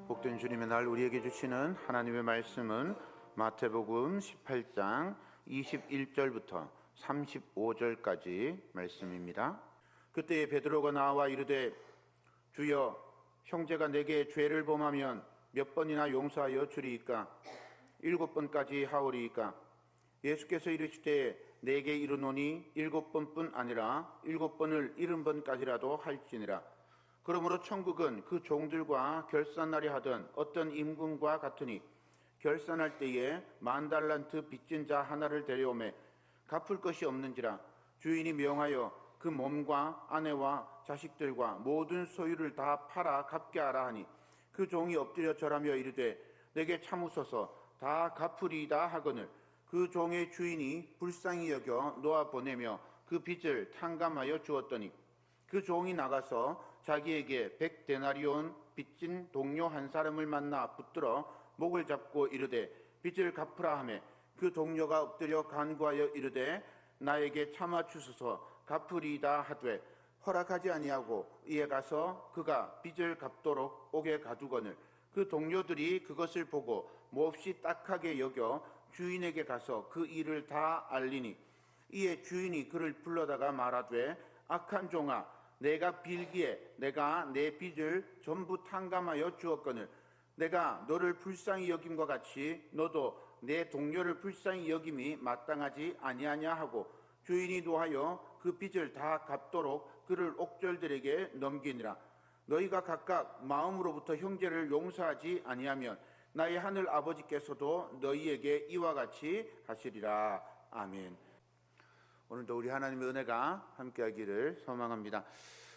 복된 주님의 날 우리에게 주시는 하나님의 말씀은 마태복음 18장 21절부터 35절까지 말씀입니다. 그때 베드로가 나와 이르되 주여, 형제가 내게 죄를 범하면 몇 번이나 용서하여 주리이까? 7번까지 하오리이까? 예수께서 이르시되 내게 이르노니 7번뿐 아니라 7번을 70번까지라도 할지니라. 그러므로 천국은 그 종들과 결산하려 하던 어떤 임금과 같으니 결산할 때에 10,000달란트 빚진 자 하나를 데려오매 갚을 것이 없는지라. 주인이 명하여 그 몸과 아내와 자식들과 모든 소유를 다 팔아 갚게 하라 하니 그 종이 엎드려 절하며 이르되 내게 참으소서 다 갚으리이다 하거늘 그 종의 주인이 불쌍히 여겨 놓아 보내며 그 빚을 탕감하여 주었더니 그 종이 나가서 자기에게 100데나리온 빚진 동료 한 사람을 만나 붙들어 목을 잡고 이르되 빚을 갚으라 하매 그 동료가 엎드려 간구하여 이르되 나에게 참아 주소서 갚으리이다 하되 허락하지 아니하고 이에 가서 그가 빚을 갚도록 옥에 가두거늘 그 동료들이 그것을 보고 몹시 딱하게 여겨 주인에게 가서 그 일을 다 알리니 이에 주인이 그를 불러다가 말하되 악한 종아, 내가 빌기에 내가 내 빚을 전부 탕감하여 주었거늘 내가 너를 불쌍히 여김과 같이 너도 내 동료를 불쌍히 여김이 마땅하지 아니하냐 하고 주인이 노하여 그 빚을 다 갚도록 그를 옥졸들에게 넘기니라. 너희가 각각 마음으로부터 형제를 용서하지 아니하면 나의 하늘 아버지께서도 너희에게 이와 같이 하시리라. 아멘. 오늘도 우리 하나님의 은혜가 함께하기를 소망합니다.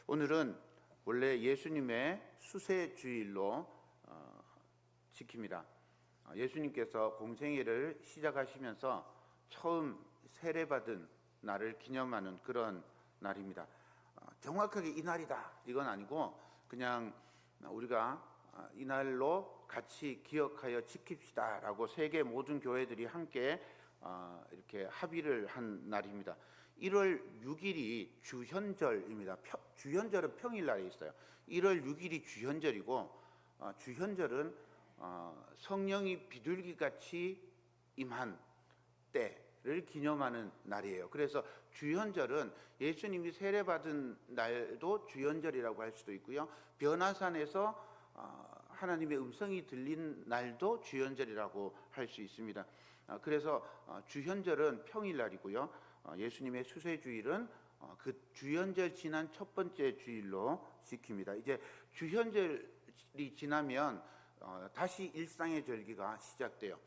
오늘은 원래 예수님의 수세주일로 지킵니다. 예수님께서 공생애를 시작하시면서 처음 세례받은 날을 기념하는 그런 날입니다. 정확하게 이 날이다 이건 아니고 그냥 우리가 이 날로 같이 기억하여 지킵시다 라고 세계 모든 교회들이 함께 이렇게 합의를 한 날입니다. 1월 6일이 주현절입니다. 주현절은 평일날에 있어요. 1월 6일이 주현절이고 주현절은 성령이 비둘기같이 임한 때를 기념하는 날이에요. 그래서 주현절은 예수님이 세례받은 날도 주현절이라고 할 수도 있고요. 변화산에서 하나님의 음성이 들린 날도 주현절이라고 할 수 있습니다. 그래서 주현절은 평일날이고요. 예수님의 수세주일은 그 주현절 지난 첫 번째 주일로 지킵니다. 이제 주현절이 지나면 다시 일상의 절기가 시작돼요.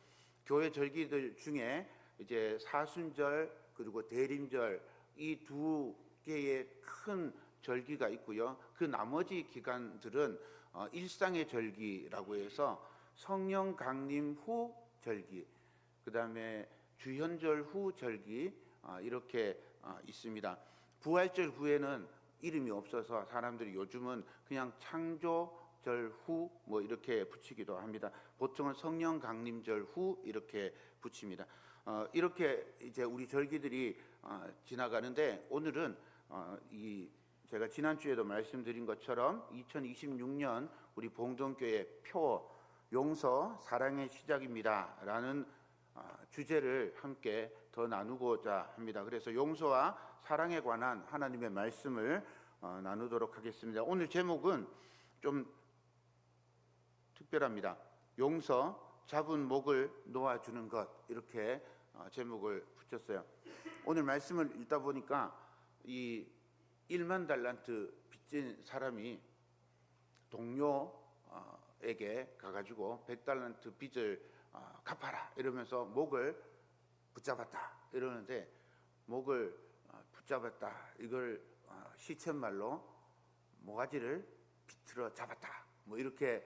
교회 절기들 중에 이제 사순절 그리고 대림절 이 두 개의 큰 절기가 있고요. 그 나머지 기간들은 일상의 절기라고 해서 성령 강림 후 절기, 그 다음에 주현절 후 절기 이렇게 있습니다. 부활절 후에는 이름이 없어서 사람들이 요즘은 그냥 창조절 후 뭐 이렇게 붙이기도 합니다. 보통은 성령 강림절 후 이렇게 붙입니다. 이렇게 이제 우리 절기들이 지나가는데 오늘은 제가 지난주에도 말씀드린 것처럼 2026년 우리 봉동교회 표 용서 사랑의 시작입니다 라는 주제를 함께 더 나누고자 합니다. 그래서 용서와 사랑에 관한 하나님의 말씀을 나누도록 하겠습니다. 오늘 제목은 좀 특별합니다. 용서, 잡은 목을 놓아주는 것, 이렇게 제목을 붙였어요. 오늘 말씀을 읽다 보니까 이 10,000달란트 빚진 사람이 동료에게 가가지고 100달란트 빚을 갚아라 이러면서 목을 붙잡았다 이러는데, 목을 붙잡았다 이걸 시쳇말로 모가지를 비틀어 잡았다 뭐 이렇게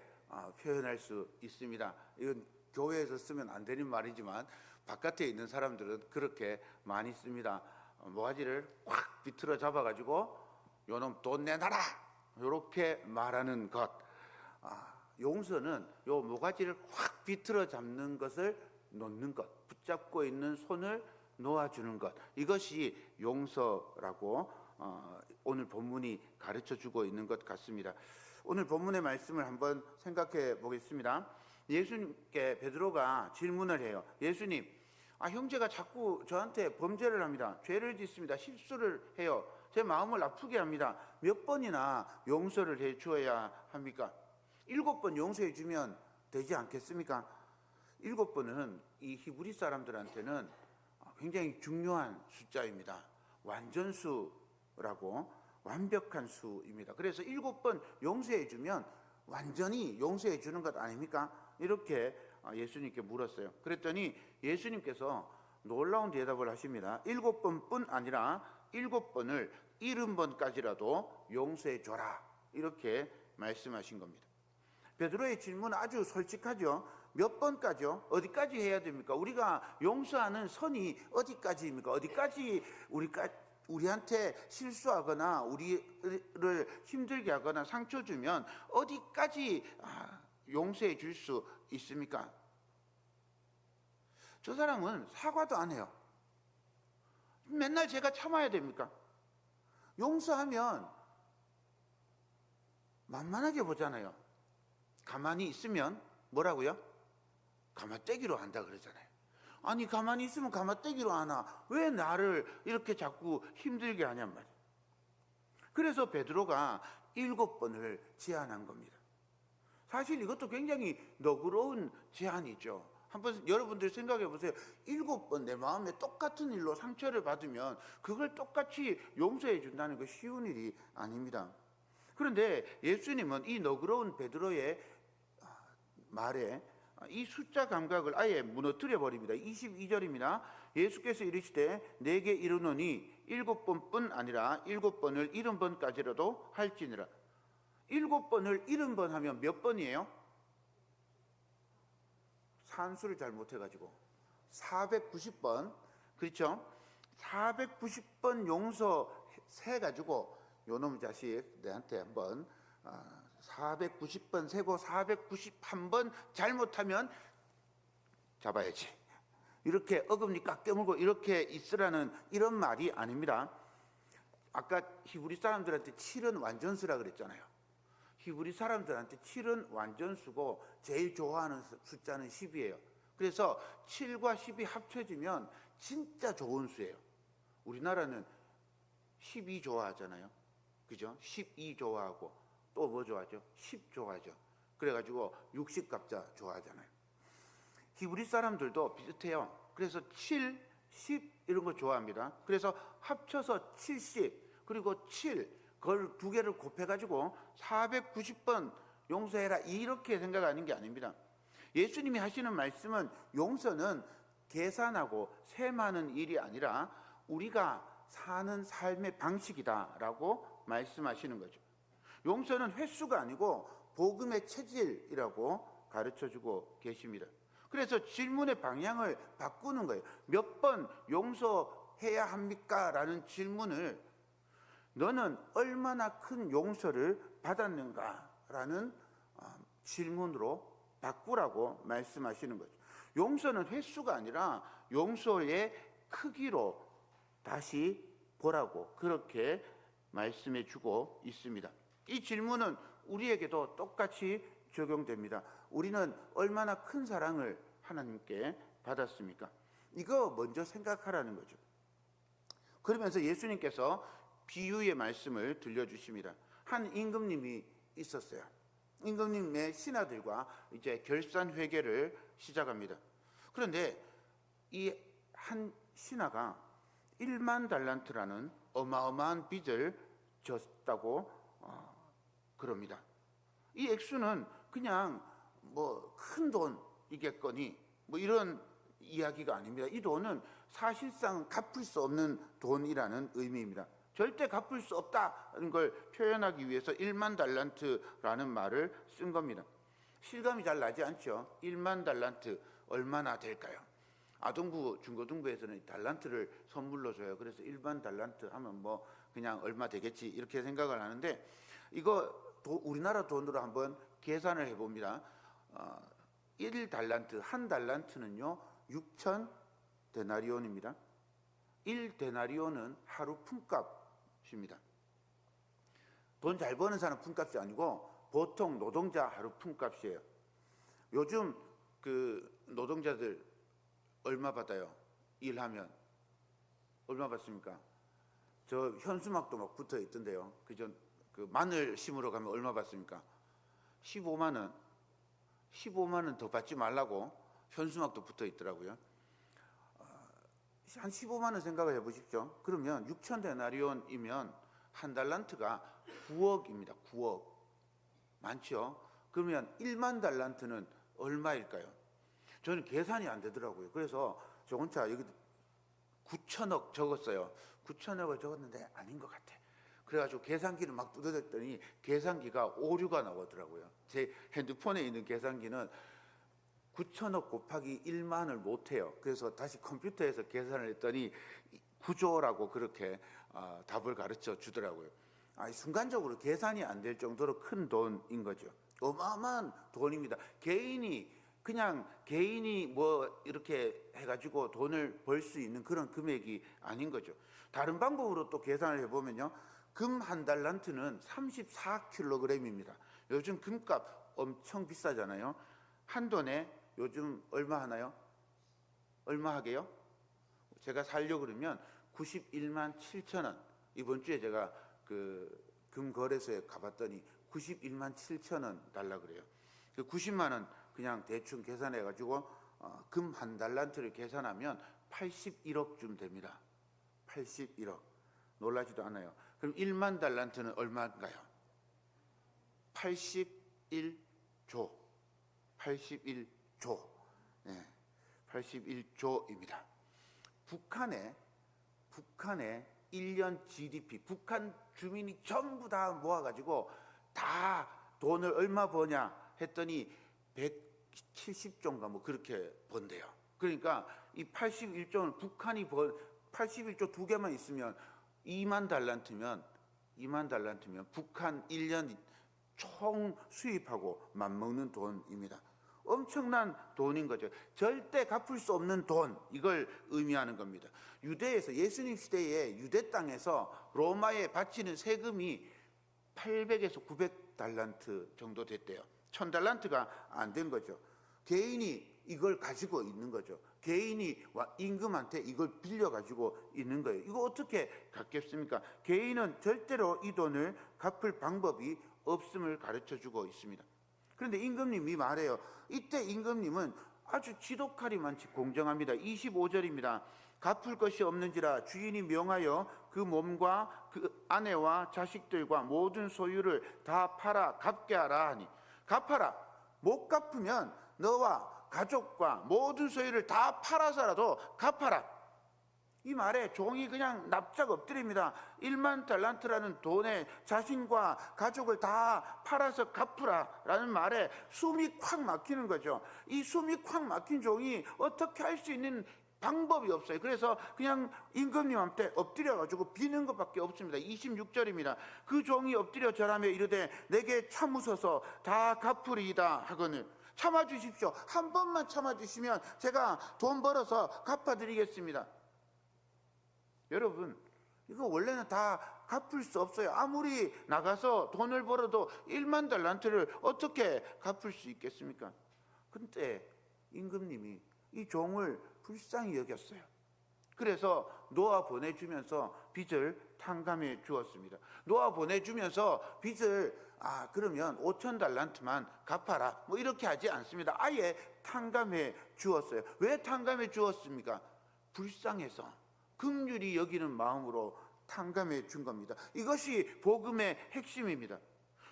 표현할 수 있습니다. 이건 교회에서 쓰면 안 되는 말이지만 바깥에 있는 사람들은 그렇게 많이 씁니다. 모가지를 확 비틀어 잡아가지고 요놈 돈 내놔라 이렇게 말하는 것. 용서는 요 모가지를 확 비틀어 잡는 것을 놓는 것, 붙잡고 있는 손을 놓아주는 것, 이것이 용서라고 오늘 본문이 가르쳐주고 있는 것 같습니다. 오늘 본문의 말씀을 한번 생각해 보겠습니다. 예수님께 베드로가 질문을 해요. 예수님, 형제가 자꾸 저한테 범죄를 합니다. 죄를 짓습니다. 실수를 해요. 제 마음을 아프게 합니다. 몇 번이나 용서를 해 주어야 합니까? 7번 용서해 주면 되지 않겠습니까? 7번은 이 히브리 사람들한테는 굉장히 중요한 숫자입니다. 완전수라고, 완벽한 수입니다. 그래서 7번 용서해 주면 완전히 용서해 주는 것 아닙니까? 이렇게 예수님께 물었어요. 그랬더니 예수님께서 놀라운 대답을 하십니다. 7번뿐 아니라 7번을 70번까지라도 용서해 줘라, 이렇게 말씀하신 겁니다. 베드로의 질문은 아주 솔직하죠. 몇 번까지요? 어디까지 해야 됩니까? 우리가 용서하는 선이 어디까지입니까? 어디까지 우리한테 실수하거나 우리를 힘들게 하거나 상처 주면 어디까지 용서해 줄 수 있습니까? 저 사람은 사과도 안 해요. 맨날 제가 참아야 됩니까? 용서하면 만만하게 보잖아요. 가만히 있으면 뭐라고요? 가마떼기로 한다 그러잖아요. 아니, 가만히 있으면 가마떼기로 하나 왜 나를 이렇게 자꾸 힘들게 하냔 말이에요. 그래서 베드로가 7번을 제안한 겁니다. 사실 이것도 굉장히 너그러운 제안이죠. 한번 여러분들 생각해 보세요. 7번 내 마음에 똑같은 일로 상처를 받으면 그걸 똑같이 용서해 준다는 거 쉬운 일이 아닙니다. 그런데 예수님은 이 너그러운 베드로의 말에 이 숫자 감각을 아예 무너뜨려 버립니다. 22절입니다. 예수께서 이르시되 내게 이르노니 7번뿐 아니라 7번을 70번까지라도 할지니라. 7번을 70번 하면 몇 번이에요? 산수를 잘 못해가지고 490번, 그렇죠? 490번 용서해가지고 요놈 자식 내한테 한번 490번 세고 491번 잘못하면 잡아야지, 이렇게 어금니 깎여물고 이렇게 있으라는 이런 말이 아닙니다. 아까 히브리 사람들한테 7은 완전수라 그랬잖아요. 히브리 사람들한테 7은 완전수고 제일 좋아하는 숫자는 10이에요. 그래서 7과 10이 합쳐지면 진짜 좋은 수예요. 우리나라는 12 좋아하잖아요. 그죠? 12 좋아하고 또 뭐 좋아하죠? 10 좋아하죠. 그래가지고 60갑자 좋아하잖아요. 히브리 사람들도 비슷해요. 그래서 7, 10 이런 거 좋아합니다. 그래서 합쳐서 70 그리고 7 그걸 두 개를 곱해가지고 490번 용서해라, 이렇게 생각하는 게 아닙니다. 예수님이 하시는 말씀은 용서는 계산하고 셈하는 일이 아니라 우리가 사는 삶의 방식이다라고 말씀하시는 거죠. 용서는 횟수가 아니고 복음의 체질이라고 가르쳐주고 계십니다. 그래서 질문의 방향을 바꾸는 거예요. 몇 번 용서해야 합니까? 라는 질문을 너는 얼마나 큰 용서를 받았는가? 라는 질문으로 바꾸라고 말씀하시는 거죠. 용서는 횟수가 아니라 용서의 크기로 다시 보라고 그렇게 말씀해 주고 있습니다. 이 질문은 우리에게도 똑같이 적용됩니다. 우리는 얼마나 큰 사랑을 하나님께 받았습니까? 이거 먼저 생각하라는 거죠. 그러면서 예수님께서 비유의 말씀을 들려주십니다. 한 임금님이 있었어요. 임금님의 신하들과 이제 결산 회계를 시작합니다. 그런데 이 한 신하가 1만 달란트라는 어마어마한 빚을 졌다고 그럽니다. 이 액수는 그냥 뭐 큰 돈이겠거니 뭐 이런 이야기가 아닙니다. 이 돈은 사실상 갚을 수 없는 돈이라는 의미입니다. 절대 갚을 수 없다는 걸 표현하기 위해서 1만 달란트라는 말을 쓴 겁니다. 실감이 잘 나지 않죠? 1만 달란트 얼마나 될까요? 아동부, 중고등부에서는 달란트를 선물로 줘요. 그래서 1만 달란트 하면 뭐 그냥 얼마 되겠지 이렇게 생각을 하는데 이거 우리나라 돈으로 한번 계산을 해봅니다. 1달란트, 한 달란트는요 6천 데나리온입니다. 1데나리온은 하루 품값 품값입니다. 돈 잘 버는 사람 품값이 아니고 보통 노동자 하루 품값이에요. 요즘 그 노동자들 얼마 받아요? 일하면 얼마 받습니까? 저 현수막도 막 붙어 있던데요. 그 마늘 심으러 가면 얼마 받습니까? 15만 원. 15만 원 더 받지 말라고 현수막도 붙어 있더라고요. 한 15만 원 생각을 해보십시오. 그러면 6천 데나리온이면 한 달란트가 9억입니다. 9억. 많죠? 그러면 1만 달란트는 얼마일까요? 저는 계산이 안 되더라고요. 그래서 저 혼자 여기 9천억 적었어요. 9천억을 적었는데 아닌 것 같아. 그래가지고 계산기를 막 두드렸더니 계산기가 오류가 나오더라고요. 제 핸드폰에 있는 계산기는 9천억 곱하기 1만을 못해요. 그래서 다시 컴퓨터에서 계산을 했더니 9조라고 그렇게 답을 가르쳐 주더라고요. 순간적으로 계산이 안 될 정도로 큰 돈인 거죠. 어마어마한 돈입니다. 개인이 뭐 이렇게 해가지고 돈을 벌 수 있는 그런 금액이 아닌 거죠. 다른 방법으로 또 계산을 해보면요. 금 한 달란트는 34kg입니다. 요즘 금값 엄청 비싸잖아요. 한 돈에 요즘 얼마 하나요? 얼마 하게요? 제가 살려고 그러면 91만 7천 원. 이번 주에 제가 그 금거래소에 가봤더니 91만 7천 원 달라 그래요. 90만 원 그냥 대충 계산해가지고 금 한 달란트를 계산하면 81억쯤 됩니다. 81억. 놀라지도 않아요. 그럼 1만 달란트는 얼마인가요? 81조. 81조. 네, 81조입니다. 북한의 1년 GDP, 북한 주민이 전부 다 모아가지고 다 돈을 얼마 버냐 했더니 170조인가 뭐 그렇게 번대요. 그러니까 이 81조는 북한이 81조 두 개만 있으면 2만 달란트면 북한 1년 총 수입하고 맞먹는 돈입니다. 엄청난 돈인 거죠. 절대 갚을 수 없는 돈, 이걸 의미하는 겁니다. 유대에서 예수님 시대에 유대 땅에서 로마에 바치는 세금이 800에서 900달란트 정도 됐대요. 1000달란트가 안 된 거죠. 개인이 이걸 가지고 있는 거죠. 개인이 임금한테 이걸 빌려 가지고 있는 거예요. 이거 어떻게 갚겠습니까? 개인은 절대로 이 돈을 갚을 방법이 없음을 가르쳐 주고 있습니다. 그런데 임금님이 말해요. 이때 임금님은 아주 지독하리 많지 공정합니다. 25절입니다. 갚을 것이 없는지라 주인이 명하여 그 몸과 그 아내와 자식들과 모든 소유를 다 팔아 갚게 하라 하니, 갚아라. 못 갚으면 너와 가족과 모든 소유를 다 팔아서라도 갚아라. 이 말에 종이 그냥 납작 엎드립니다. 1만 달란트라는 돈에 자신과 가족을 다 팔아서 갚으라라는 말에 숨이 콱 막히는 거죠. 이 숨이 콱 막힌 종이 어떻게 할 수 있는 방법이 없어요. 그래서 그냥 임금님한테 엎드려가지고 비는 것밖에 없습니다. 26절입니다. 그 종이 엎드려 절하며 이르되 내게 참으소서 다 갚으리이다 하거늘. 참아주십시오. 한 번만 참아주시면 제가 돈 벌어서 갚아드리겠습니다. 여러분, 이거 원래는 다 갚을 수 없어요. 아무리 나가서 돈을 벌어도 1만 달란트를 어떻게 갚을 수 있겠습니까? 근데 임금님이 이 종을 불쌍히 여겼어요. 그래서 놓아 보내주면서 빚을 탕감해 주었습니다. 놓아 보내주면서 빚을 그러면 5천 달란트만 갚아라 뭐 이렇게 하지 않습니다. 아예 탕감해 주었어요. 왜 탕감해 주었습니까? 불쌍해서 긍휼히 여기는 마음으로 탕감해 준 겁니다. 이것이 복음의 핵심입니다.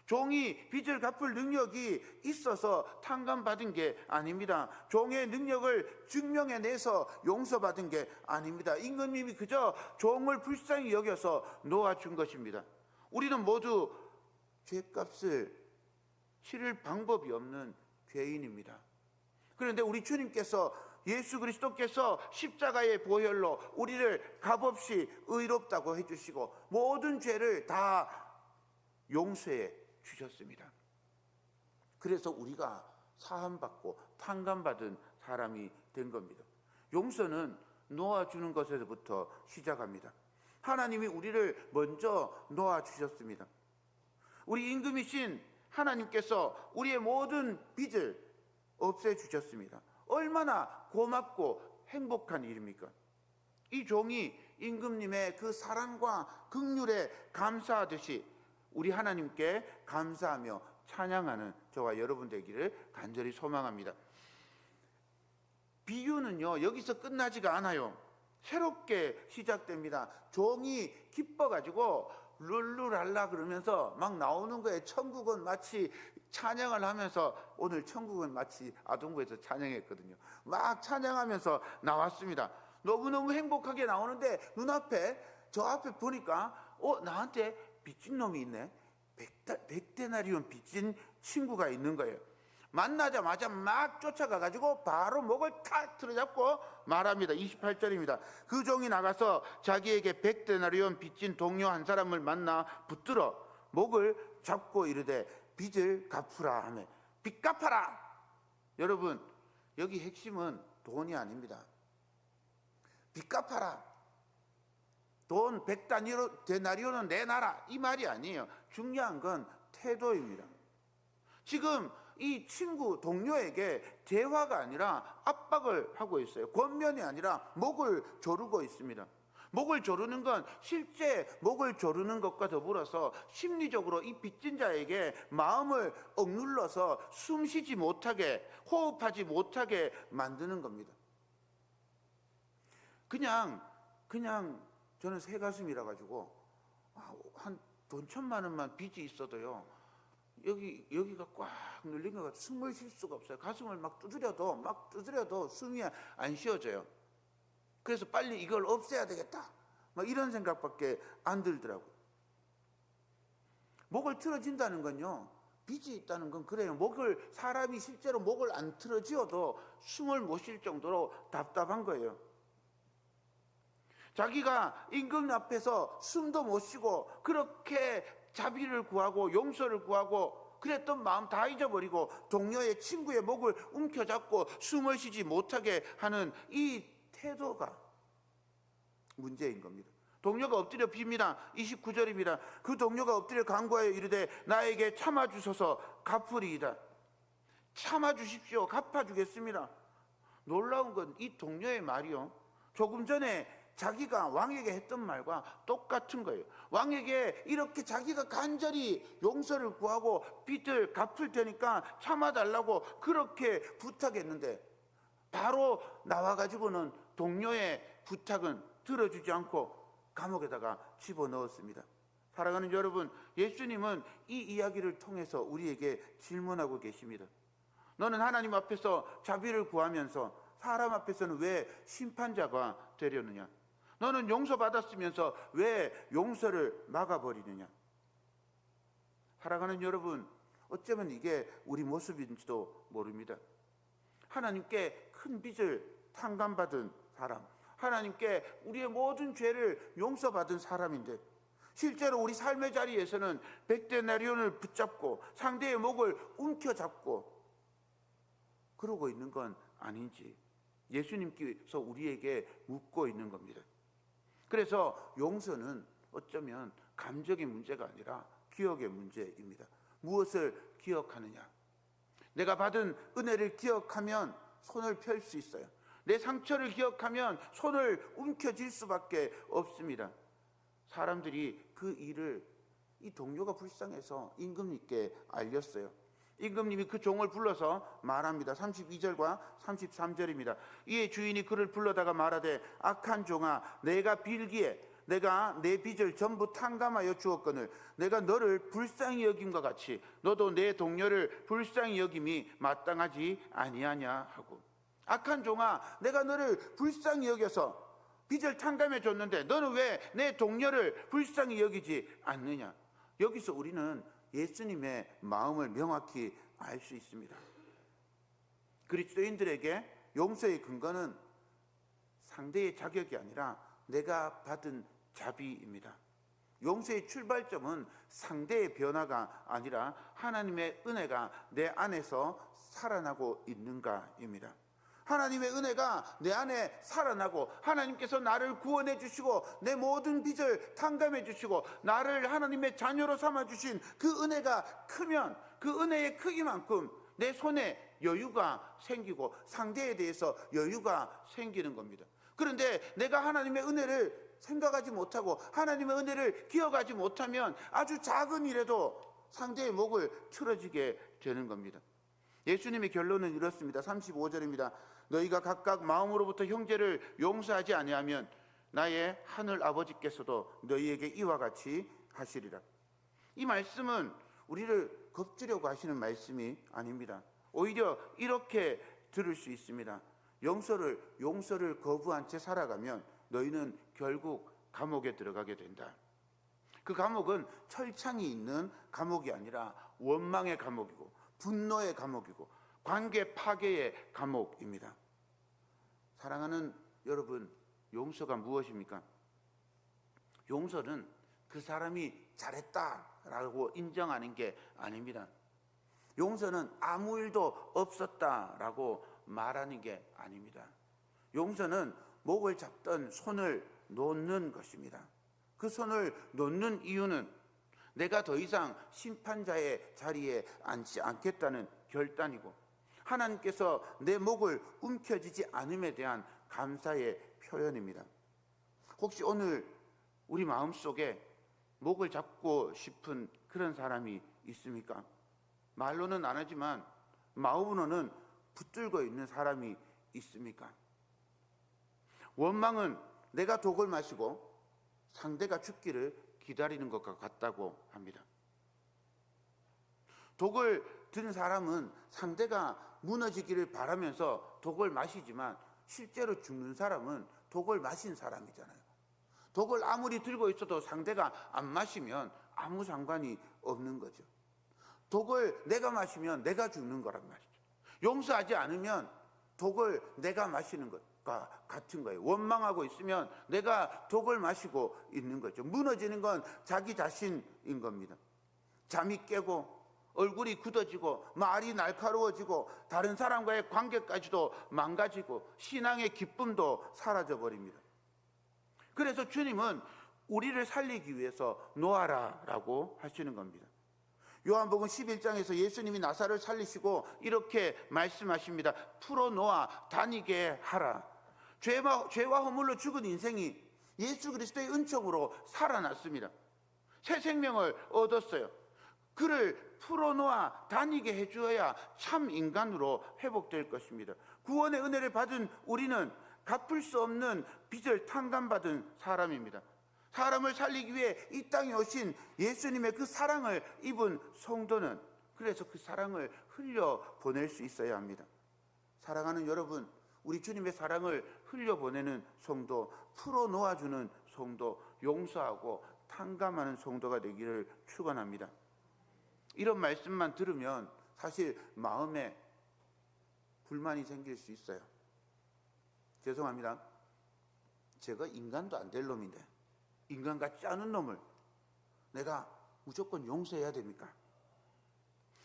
종이 빚을 갚을 능력이 있어서 탕감받은 게 아닙니다. 종의 능력을 증명해내서 용서받은 게 아닙니다. 임금님이 그저 종을 불쌍히 여겨서 놓아준 것입니다. 우리는 모두 죄값을 치를 방법이 없는 죄인입니다. 그런데 우리 주님께서, 예수 그리스도께서 십자가의 보혈로 우리를 값없이 의롭다고 해주시고 모든 죄를 다 용서해 주셨습니다. 그래서 우리가 사함받고 탕감받은 사람이 된 겁니다. 용서는 놓아주는 것에서부터 시작합니다. 하나님이 우리를 먼저 놓아주셨습니다. 우리 임금이신 하나님께서 우리의 모든 빚을 없애주셨습니다. 얼마나 고맙고 행복한 일입니까? 이 종이 임금님의 그 사랑과 긍휼에 감사하듯이 우리 하나님께 감사하며 찬양하는 저와 여러분 되기를 간절히 소망합니다. 비유는요, 여기서 끝나지가 않아요. 새롭게 시작됩니다. 종이 기뻐가지고 룰루랄라 그러면서 막 나오는 거예요. 천국은 마치 찬양을 하면서, 오늘 천국은 마치 아동부에서 찬양했거든요. 막 찬양하면서 나왔습니다. 너무너무 행복하게 나오는데 눈앞에, 저 앞에 보니까 나한테 빚진 놈이 있네. 100데나리온 빚진 친구가 있는 거예요. 만나자마자 막 쫓아가가지고 바로 목을 탁 틀어잡고 말합니다. 28절입니다. 그 종이 나가서 자기에게 100데나리온 빚진 동료 한 사람을 만나 붙들어 목을 잡고 이르되 빚을 갚으라 하며, 빚 갚아라. 여러분, 여기 핵심은 돈이 아닙니다. 빚 갚아라. 돈 100데나리온은 내놔라, 이 말이 아니에요. 중요한 건 태도입니다. 지금 이 친구 동료에게 대화가 아니라 압박을 하고 있어요. 권면이 아니라 목을 조르고 있습니다. 목을 조르는 건 실제 목을 조르는 것과 더불어서 심리적으로 이 빚진 자에게 마음을 억눌러서 숨쉬지 못하게, 호흡하지 못하게 만드는 겁니다. 그냥 저는 새 가슴이라 가지고 한 돈 1,000만 원만 빚이 있어도요, 여기가 꽉 눌린 것 같아요. 숨을 쉴 수가 없어요. 가슴을 막 두드려도 숨이 안 쉬어져요. 그래서 빨리 이걸 없애야 되겠다, 막 이런 생각밖에 안 들더라고요. 목을 틀어진다는 건요, 빚이 있다는 건 그래요. 사람이 실제로 목을 안 틀어지어도 숨을 못 쉴 정도로 답답한 거예요. 자기가 임금 앞에서 숨도 못 쉬고 그렇게 자비를 구하고 용서를 구하고 그랬던 마음 다 잊어버리고 동료의 친구의 목을 움켜잡고 숨을 쉬지 못하게 하는 이 태도가 문제인 겁니다. 동료가 엎드려 빕니다. 29절입니다. 그 동료가 엎드려 간구하여 이르되 나에게 참아주소서 갚으리이다. 참아주십시오. 갚아주겠습니다. 놀라운 건 이 동료의 말이요, 조금 전에 자기가 왕에게 했던 말과 똑같은 거예요. 왕에게 이렇게 자기가 간절히 용서를 구하고 빚을 갚을 테니까 참아달라고 그렇게 부탁했는데 바로 나와가지고는 동료의 부탁은 들어주지 않고 감옥에다가 집어넣었습니다. 사랑하는 여러분, 예수님은 이 이야기를 통해서 우리에게 질문하고 계십니다. 너는 하나님 앞에서 자비를 구하면서 사람 앞에서는 왜 심판자가 되려느냐? 너는 용서받았으면서 왜 용서를 막아버리느냐? 사랑하는 여러분, 어쩌면 이게 우리 모습인지도 모릅니다. 하나님께 큰 빚을 탕감받은 사람, 하나님께 우리의 모든 죄를 용서받은 사람인데 실제로 우리 삶의 자리에서는 100데나리온을 붙잡고 상대의 목을 움켜잡고 그러고 있는 건 아닌지 예수님께서 우리에게 묻고 있는 겁니다. 그래서 용서는 어쩌면 감정의 문제가 아니라 기억의 문제입니다. 무엇을 기억하느냐? 내가 받은 은혜를 기억하면 손을 펼 수 있어요. 내 상처를 기억하면 손을 움켜쥘 수밖에 없습니다. 사람들이 그 일을 이 동료가 불쌍해서 임금님께 알렸어요. 임금님이 그 종을 불러서 말합니다. 32절과 33절입니다. 이에 주인이 그를 불러다가 말하되 악한 종아, 내가 빌기에 내가 내 빚을 전부 탕감하여 주었거늘 내가 너를 불쌍히 여김과 같이 너도 내 동료를 불쌍히 여김이 마땅하지 아니하냐 하고, 악한 종아, 내가 너를 불쌍히 여겨서 빚을 탕감해 줬는데 너는 왜 내 동료를 불쌍히 여기지 않느냐? 여기서 우리는 예수님의 마음을 명확히 알 수 있습니다. 그리스도인들에게 용서의 근거는 상대의 자격이 아니라 내가 받은 자비입니다. 용서의 출발점은 상대의 변화가 아니라 하나님의 은혜가 내 안에서 살아나고 있는가입니다. 하나님의 은혜가 내 안에 살아나고 하나님께서 나를 구원해 주시고 내 모든 빚을 탕감해 주시고 나를 하나님의 자녀로 삼아 주신 그 은혜가 크면 그 은혜의 크기만큼 내 손에 여유가 생기고 상대에 대해서 여유가 생기는 겁니다. 그런데 내가 하나님의 은혜를 생각하지 못하고 하나님의 은혜를 기억하지 못하면 아주 작은 일에도 상대의 목을 틀어지게 되는 겁니다. 예수님의 결론은 이렇습니다. 35절입니다. 너희가 각각 마음으로부터 형제를 용서하지 아니하면 나의 하늘 아버지께서도 너희에게 이와 같이 하시리라. 이 말씀은 우리를 겁주려고 하시는 말씀이 아닙니다. 오히려 이렇게 들을 수 있습니다. 용서를 거부한 채 살아가면 너희는 결국 감옥에 들어가게 된다. 그 감옥은 철창이 있는 감옥이 아니라 원망의 감옥이고 분노의 감옥이고 관계 파괴의 감옥입니다. 사랑하는 여러분, 용서가 무엇입니까? 용서는 그 사람이 잘했다라고 인정하는 게 아닙니다. 용서는 아무 일도 없었다라고 말하는 게 아닙니다. 용서는 목을 잡던 손을 놓는 것입니다. 그 손을 놓는 이유는 내가 더 이상 심판자의 자리에 앉지 않겠다는 결단이고 하나님께서 내 목을 움켜쥐지 않음에 대한 감사의 표현입니다. 혹시 오늘 우리 마음속에 목을 잡고 싶은 그런 사람이 있습니까? 말로는 안 하지만 마음으로는 붙들고 있는 사람이 있습니까? 원망은 내가 독을 마시고 상대가 죽기를 기다리는 것과 같다고 합니다. 독을 든 사람은 상대가 무너지기를 바라면서 독을 마시지만 실제로 죽는 사람은 독을 마신 사람이잖아요. 독을 아무리 들고 있어도 상대가 안 마시면 아무 상관이 없는 거죠. 독을 내가 마시면 내가 죽는 거란 말이죠. 용서하지 않으면 독을 내가 마시는 것과 같은 거예요. 원망하고 있으면 내가 독을 마시고 있는 거죠. 무너지는 건 자기 자신인 겁니다. 잠이 깨고 얼굴이 굳어지고 말이 날카로워지고 다른 사람과의 관계까지도 망가지고 신앙의 기쁨도 사라져버립니다. 그래서 주님은 우리를 살리기 위해서 놓아라라고 하시는 겁니다. 요한복음 11장에서 예수님이 나사로를 살리시고 이렇게 말씀하십니다. 풀어놓아 다니게 하라. 죄와 허물로 죽은 인생이 예수 그리스도의 은총으로 살아났습니다. 새 생명을 얻었어요. 그를 풀어놓아 다니게 해주어야 참 인간으로 회복될 것입니다. 구원의 은혜를 받은 우리는 갚을 수 없는 빚을 탕감받은 사람입니다. 사람을 살리기 위해 이 땅에 오신 예수님의 그 사랑을 입은 성도는 그래서 그 사랑을 흘려보낼 수 있어야 합니다. 사랑하는 여러분, 우리 주님의 사랑을 흘려보내는 성도, 풀어놓아주는 성도, 용서하고 탕감하는 성도가 되기를 축원합니다. 이런 말씀만 들으면 사실 마음에 불만이 생길 수 있어요. 죄송합니다. 제가 인간도 안 될 놈인데 인간 같지 않은 놈을 내가 무조건 용서해야 됩니까?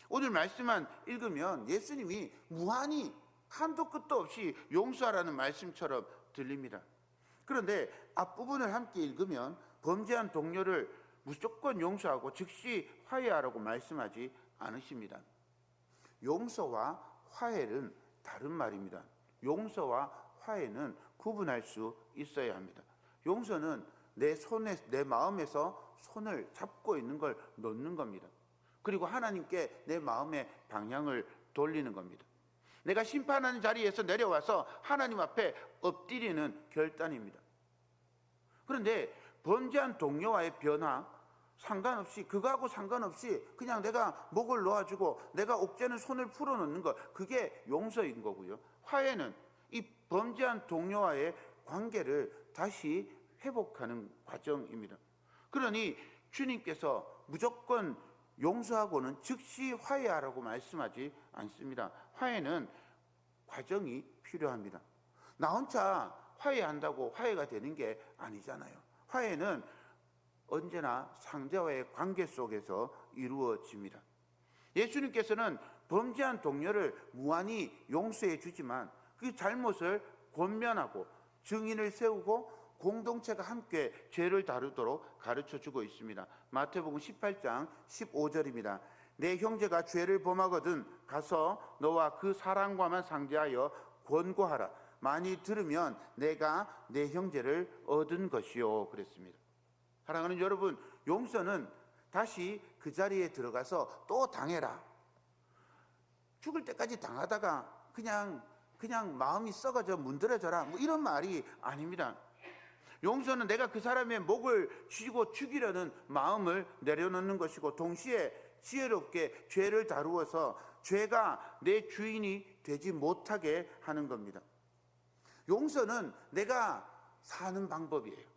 오늘 말씀만 읽으면 예수님이 무한히 한도 끝도 없이 용서하라는 말씀처럼 들립니다. 그런데 앞부분을 함께 읽으면 범죄한 동료를 무조건 용서하고 즉시 화해하라고 말씀하지 않으십니다. 용서와 화해는 다른 말입니다. 용서와 화해는 구분할 수 있어야 합니다. 용서는 내 마음에서 손을 잡고 있는 걸 놓는 겁니다. 그리고 하나님께 내 마음의 방향을 돌리는 겁니다. 내가 심판하는 자리에서 내려와서 하나님 앞에 엎드리는 결단입니다. 그런데 범죄한 동료와의 변화 상관없이 그거하고 상관없이 그냥 내가 목을 놓아주고 내가 옥죄는 손을 풀어놓는 것, 그게 용서인 거고요. 화해는 이 범죄한 동료와의 관계를 다시 회복하는 과정입니다. 그러니 주님께서 무조건 용서하고는 즉시 화해하라고 말씀하지 않습니다. 화해는 과정이 필요합니다. 나 혼자 화해한다고 화해가 되는 게 아니잖아요. 화해는 언제나 상대와의 관계 속에서 이루어집니다. 예수님께서는 범죄한 동료를 무한히 용서해 주지만 그 잘못을 권면하고 증인을 세우고 공동체가 함께 죄를 다루도록 가르쳐주고 있습니다. 마태복음 18장 15절입니다. 내 형제가 죄를 범하거든 가서 너와 그 사랑과만 상대하여 권고하라. 많이 들으면 내가 내 형제를 얻은 것이요 그랬습니다. 사랑하는 여러분, 용서는 다시 그 자리에 들어가서 또 당해라. 죽을 때까지 당하다가 그냥 마음이 썩어져 문드러져라, 뭐 이런 말이 아닙니다. 용서는 내가 그 사람의 목을 쥐고 죽이려는 마음을 내려놓는 것이고, 동시에 지혜롭게 죄를 다루어서 죄가 내 주인이 되지 못하게 하는 겁니다. 용서는 내가 사는 방법이에요.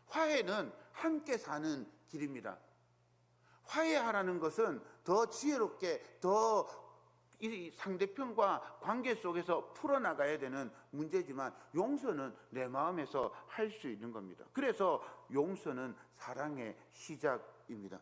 화해는 함께 사는 길입니다. 화해하라는 것은 더 지혜롭게, 더 이 상대편과 관계 속에서 풀어나가야 되는 문제지만, 용서는 내 마음에서 할 수 있는 겁니다. 그래서 용서는 사랑의 시작입니다.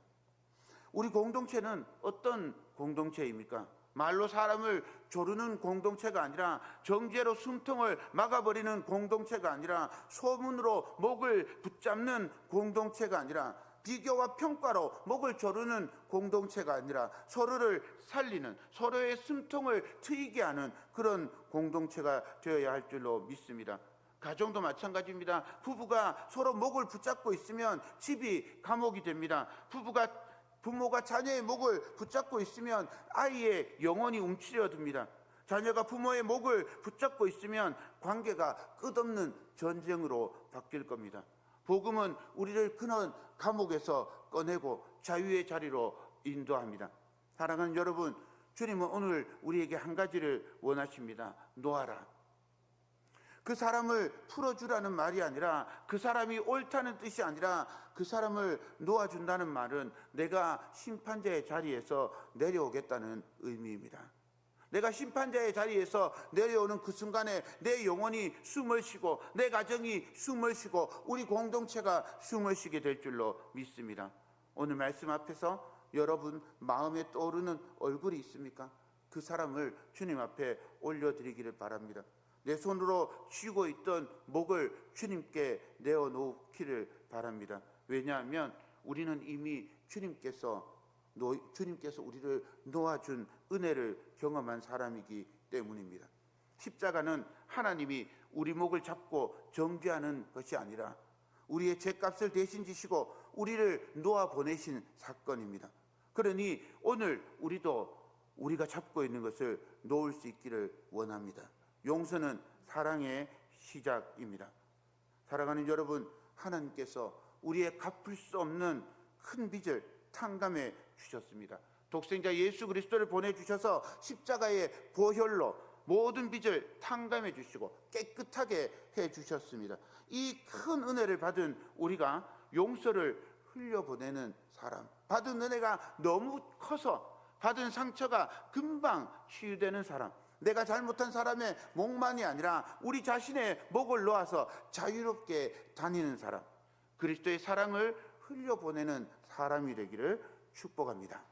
우리 공동체는 어떤 공동체입니까? 말로 사람을 조르는 공동체가 아니라, 정죄로 숨통을 막아버리는 공동체가 아니라, 소문으로 목을 붙잡는 공동체가 아니라, 비교와 평가로 목을 조르는 공동체가 아니라, 서로를 살리는, 서로의 숨통을 트이게 하는 그런 공동체가 되어야 할 줄로 믿습니다. 가정도 마찬가지입니다. 부부가 서로 목을 붙잡고 있으면 집이 감옥이 됩니다. 부모가 자녀의 목을 붙잡고 있으면 아이의 영혼이 움츠려듭니다. 자녀가 부모의 목을 붙잡고 있으면 관계가 끝없는 전쟁으로 바뀔 겁니다. 복음은 우리를 그런 감옥에서 꺼내고 자유의 자리로 인도합니다. 사랑하는 여러분, 주님은 오늘 우리에게 한 가지를 원하십니다. 놓아라. 그 사람을 풀어주라는 말이 아니라, 그 사람이 옳다는 뜻이 아니라, 그 사람을 놓아준다는 말은 내가 심판자의 자리에서 내려오겠다는 의미입니다. 내가 심판자의 자리에서 내려오는 그 순간에 내 영혼이 숨을 쉬고, 내 가정이 숨을 쉬고, 우리 공동체가 숨을 쉬게 될 줄로 믿습니다. 오늘 말씀 앞에서 여러분 마음에 떠오르는 얼굴이 있습니까? 그 사람을 주님 앞에 올려드리기를 바랍니다. 내 손으로 쥐고 있던 목을 주님께 내어놓기를 바랍니다. 왜냐하면 우리는 이미 주님께서 우리를 놓아준 은혜를 경험한 사람이기 때문입니다. 십자가는 하나님이 우리 목을 잡고 정죄하는 것이 아니라, 우리의 죄값을 대신 지시고 우리를 놓아 보내신 사건입니다. 그러니 오늘 우리가 잡고 있는 것을 놓을 수 있기를 원합니다. 용서는 사랑의 시작입니다. 사랑하는 여러분, 하나님께서 우리의 갚을 수 없는 큰 빚을 탕감해 주셨습니다. 독생자 예수 그리스도를 보내주셔서 십자가의 보혈로 모든 빚을 탕감해 주시고 깨끗하게 해주셨습니다. 이 큰 은혜를 받은 우리가 용서를 흘려보내는 사람, 받은 은혜가 너무 커서 받은 상처가 금방 치유되는 사람, 내가 잘못한 사람의 목만이 아니라 우리 자신의 목을 놓아서 자유롭게 다니는 사람, 그리스도의 사랑을 흘려보내는 사람이 되기를 축복합니다.